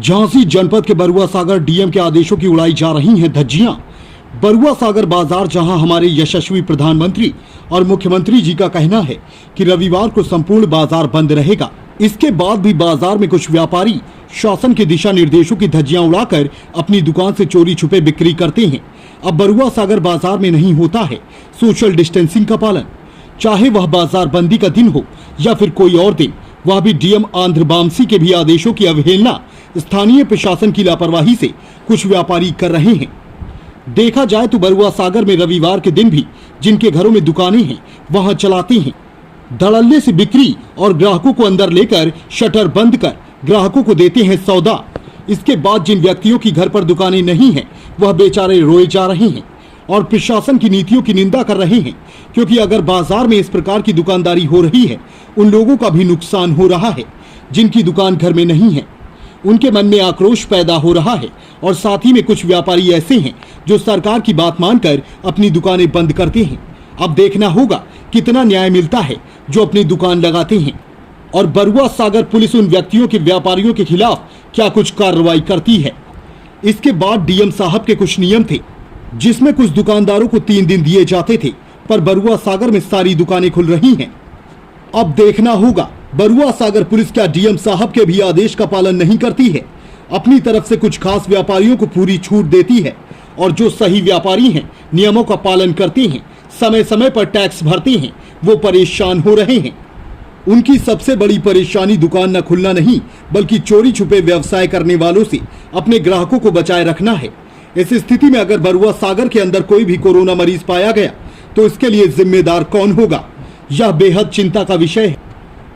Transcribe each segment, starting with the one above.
झांसी जनपद के बरुआ सागर डीएम के आदेशों की उड़ाई जा रही हैं धज्जियां। बरुआ सागर बाजार, जहां हमारे यशस्वी प्रधानमंत्री और मुख्यमंत्री जी का कहना है कि रविवार को संपूर्ण बाजार बंद रहेगा, इसके बाद भी बाजार में कुछ व्यापारी शासन के दिशा निर्देशों की धज्जियां उड़ाकर अपनी दुकान से चोरी छुपे बिक्री करते हैं। अब बरुआ सागर बाजार में नहीं होता है सोशल डिस्टेंसिंग का पालन, चाहे वह बाजार बंदी का दिन हो या फिर कोई और दिन। वह भी डीएम आंध्र बामसी के भी आदेशों की अवहेलना स्थानीय प्रशासन की लापरवाही से कुछ व्यापारी कर रहे हैं। देखा जाए तो बरुआ सागर में रविवार के दिन भी जिनके घरों में दुकानें हैं वहां चलाते हैं, धड़ल्ले से बिक्री और ग्राहकों को अंदर लेकर शटर बंद कर ग्राहकों को देते हैं सौदा। इसके बाद जिन व्यक्तियों की घर पर दुकानें नहीं हैं वह बेचारे रोए जा रहे हैं और प्रशासन की नीतियों की निंदा कर रहे हैं, क्योंकि अगर बाजार में इस प्रकार की दुकानदारी हो रही है उन लोगों का भी नुकसान हो रहा है जिनकी दुकान घर में नहीं है। उनके मन में आक्रोश पैदा हो रहा है और साथ ही में कुछ व्यापारी ऐसे हैं जो सरकार की बात मानकर अपनी दुकानें बंद करते हैं। अब देखना होगा कितना न्याय मिलता है जो अपनी दुकान लगाते हैं और बरुआ सागर पुलिस उन व्यक्तियों के व्यापारियों के खिलाफ क्या कुछ कार्रवाई करती है। इसके बाद डीएम साहब के कुछ नियम थे जिसमें कुछ दुकानदारों को 3 दिन दिए जाते थे, पर बरुआ सागर में सारी दुकानें खुल रही हैं। अब देखना होगा बरुआ सागर पुलिस क्या डीएम साहब के भी आदेश का पालन नहीं करती है, अपनी तरफ से कुछ खास व्यापारियों को पूरी छूट देती है और जो सही व्यापारी हैं, नियमों का पालन करते हैं, समय समय पर टैक्स भरते हैं, वो परेशान हो रहे हैं। उनकी सबसे बड़ी परेशानी दुकान न खुलना नहीं बल्कि चोरी छुपे व्यवसाय करने वालों से अपने ग्राहकों को बचाए रखना है। इस स्थिति में अगर बरुआ सागर के अंदर कोई भी कोरोना मरीज पाया गया तो इसके लिए जिम्मेदार कौन होगा, यह बेहद चिंता का विषय है।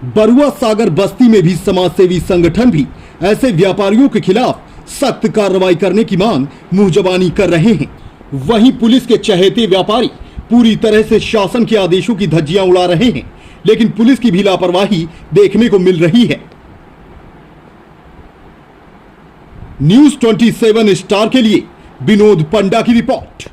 बरुआ सागर बस्ती में भी समाजसेवी संगठन भी ऐसे व्यापारियों के खिलाफ सख्त कार्रवाई करने की मांग मुंहजबानी कर रहे हैं। वहीं पुलिस के चहेते व्यापारी पूरी तरह से शासन के आदेशों की धज्जियां उड़ा रहे हैं, लेकिन पुलिस की भी लापरवाही देखने को मिल रही है। न्यूज़ 27 स्टार के लिए विनोद पंडा की रिपोर्ट।